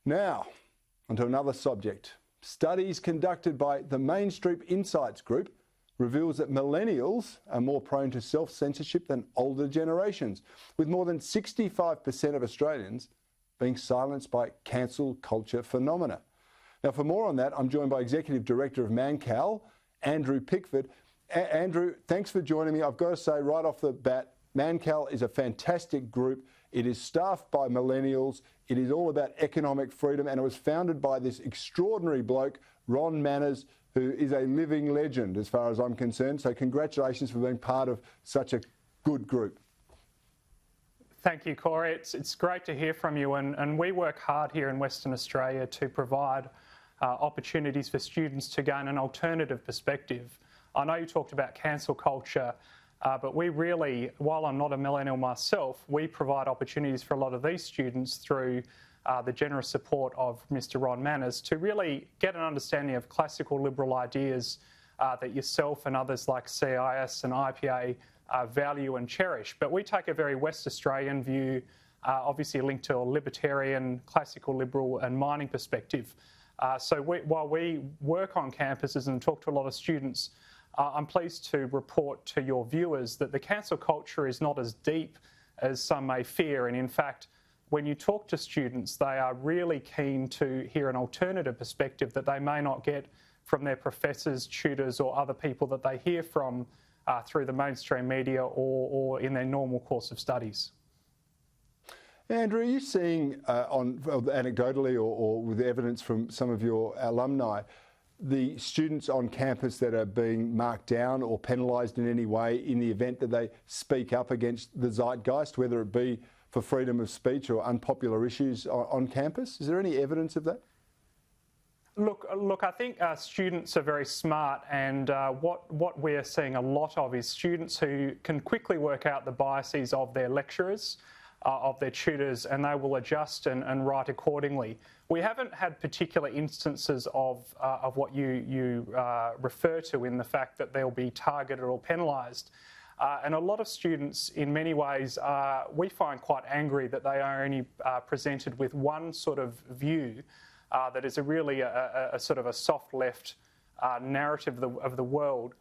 Now, onto another subject. Studies conducted by the Main Street Insights Group reveals that millennials are more prone to self-censorship than older generations, with more than 65% of Australians being silenced by cancel culture phenomena. Now, for more on that, I'm joined by Executive Director of Mannkal, Andrew Pickford. Andrew, thanks for joining me. I've got to say right off the bat, Mannkal is a fantastic group. It is staffed by millennials. It is all about economic freedom, and it was founded by this extraordinary bloke, Ron Manners, who is a living legend as far as I'm concerned. So congratulations for being part of such a good group. Thank you, Cory. It's great to hear from you, and we work hard here in Western Australia to provide opportunities for students to gain an alternative perspective. I know you talked about cancel culture, but we really, while I'm not a millennial myself, we provide opportunities for a lot of these students through the generous support of Mr. Ron Manners to really get an understanding of classical liberal ideas that yourself and others like CIS and IPA value and cherish. But we take a very West Australian view, obviously linked to a libertarian, classical liberal and mining perspective. So while we work on campuses and talk to a lot of students, I'm pleased to report to your viewers that the cancel culture is not as deep as some may fear, and in fact, when you talk to students, they are really keen to hear an alternative perspective that they may not get from their professors, tutors or other people that they hear from through the mainstream media or in their normal course of studies. Andrew, are you seeing anecdotally or with evidence from some of your alumni, the students on campus that are being marked down or penalised in any way in the event that they speak up against the zeitgeist, whether it be for freedom of speech or unpopular issues on campus? Is there any evidence of that? Look, I think students are very smart, and what we're seeing a lot of is students who can quickly work out the biases of their lecturers, of their tutors, and they will adjust and write accordingly. We haven't had particular instances of what you refer to in the fact that they'll be targeted or penalised. And a lot of students, in many ways, we find quite angry that they are only presented with one sort of view that is really a sort of a soft left narrative of the world.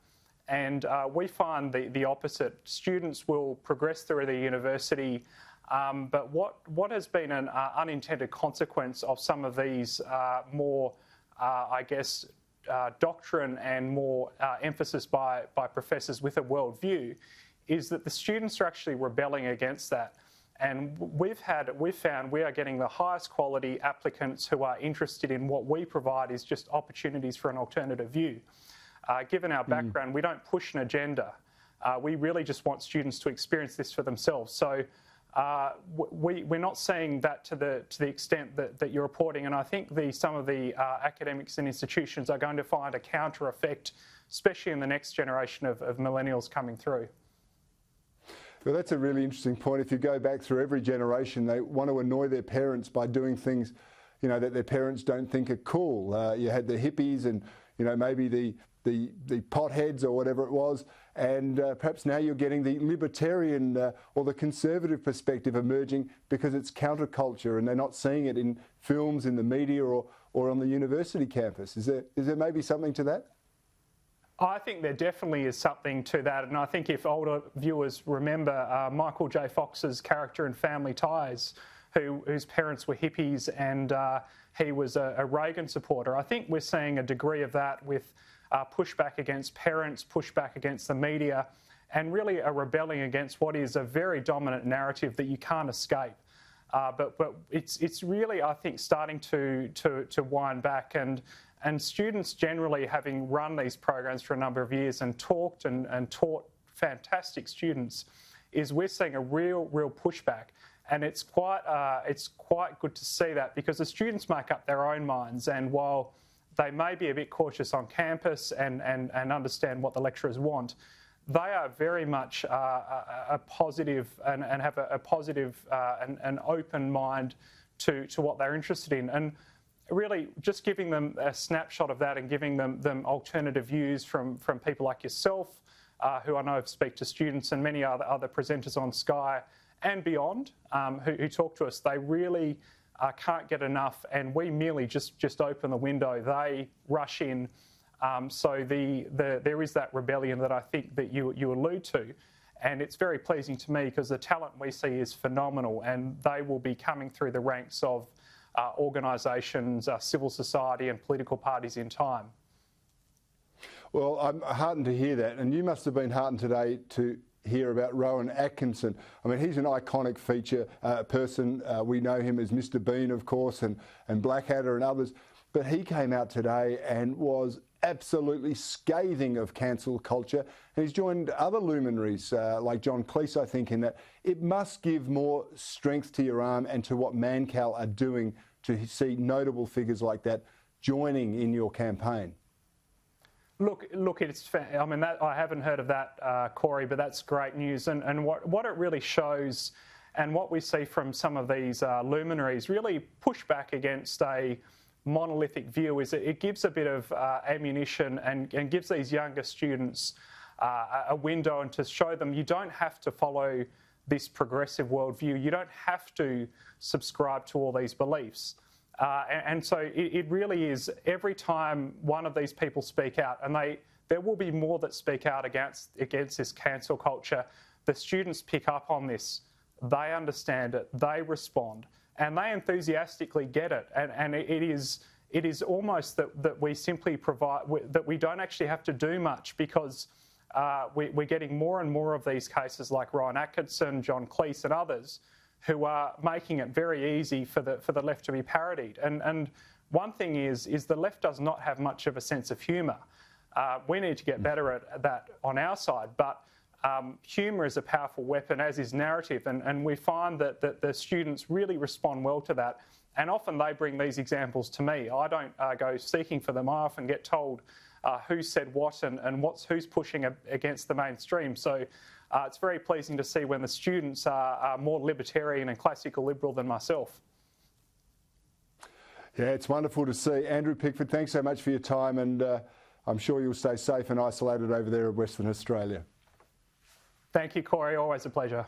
And we find the opposite. Students will progress through the university, but what has been an unintended consequence of some of these more, I guess, doctrine and more emphasis by professors with a worldview is that the students are actually rebelling against that. And we've found we are getting the highest quality applicants who are interested in what we provide is just opportunities for an alternative view. Given our background, we don't push an agenda. We really just want students to experience this for themselves. So we're not seeing that to the extent that you're reporting, and I think some of the academics and institutions are going to find a counter effect, especially in the next generation of millennials coming through. Well, that's a really interesting point. If you go back through every generation, they want to annoy their parents by doing things, you know, that their parents don't think are cool. You had the hippies and, you know, maybe the potheads or whatever it was, and perhaps now you're getting the libertarian or the conservative perspective emerging because it's counterculture and they're not seeing it in films, in the media or on the university campus. Is there maybe something to that? I think there definitely is something to that, and I think if older viewers remember Michael J. Fox's character in Family Ties, whose parents were hippies and he was a Reagan supporter, I think we're seeing a degree of that with pushback against parents, pushback against the media, and really a rebelling against what is a very dominant narrative that you can't escape. But it's really, I think, starting to wind back, and students generally, having run these programs for a number of years and talked and taught fantastic students, is we're seeing a real pushback, and it's quite good to see that, because the students make up their own minds, and while they may be a bit cautious on campus and understand what the lecturers want, they are very much a positive and have a positive and open mind to what they're interested in. And really just giving them a snapshot of that and giving them alternative views from people like yourself, who I know speak to students, and many other presenters on Sky and beyond who talk to us. They really can't get enough, and we merely just open the window. They rush in. So there is that rebellion that I think that you allude to. And it's very pleasing to me because the talent we see is phenomenal, and they will be coming through the ranks of organisations, civil society and political parties in time. Well, I'm heartened to hear that, and you must have been heartened today to hear about Rowan Atkinson. I mean, he's an iconic feature person. We know him as Mr. Bean, of course, and Blackadder and others, but he came out today and was absolutely scathing of cancel culture, and he's joined other luminaries like John Cleese, I think, in that it must give more strength to your arm and to what Mannkal are doing to see notable figures like that joining in your campaign. Look, I mean, I haven't heard of that, Cory, but that's great news. And what it really shows, and what we see from some of these luminaries, really push back against a monolithic view, is it gives a bit of ammunition and gives these younger students a window, and to show them you don't have to follow this progressive worldview. You don't have to subscribe to all these beliefs. And so it really is, every time one of these people speak out, and there will be more that speak out against this cancel culture, the students pick up on this, they understand it, they respond, and they enthusiastically get it. And it is almost that we simply provide, that we don't actually have to do much, because we're getting more and more of these cases like Rowan Atkinson, John Cleese and others, who are making it very easy for the left to be parodied. And one thing is the left does not have much of a sense of humour. We need to get better at that on our side, but humour is a powerful weapon, as is narrative, and we find that the students really respond well to that, and often they bring these examples to me. I don't go seeking for them. I often get told who said what and who's pushing against the mainstream. So it's very pleasing to see when the students are more libertarian and classical liberal than myself. Yeah, it's wonderful to see. Andrew Pickford, thanks so much for your time, and I'm sure you'll stay safe and isolated over there in Western Australia. Thank you, Cory. Always a pleasure.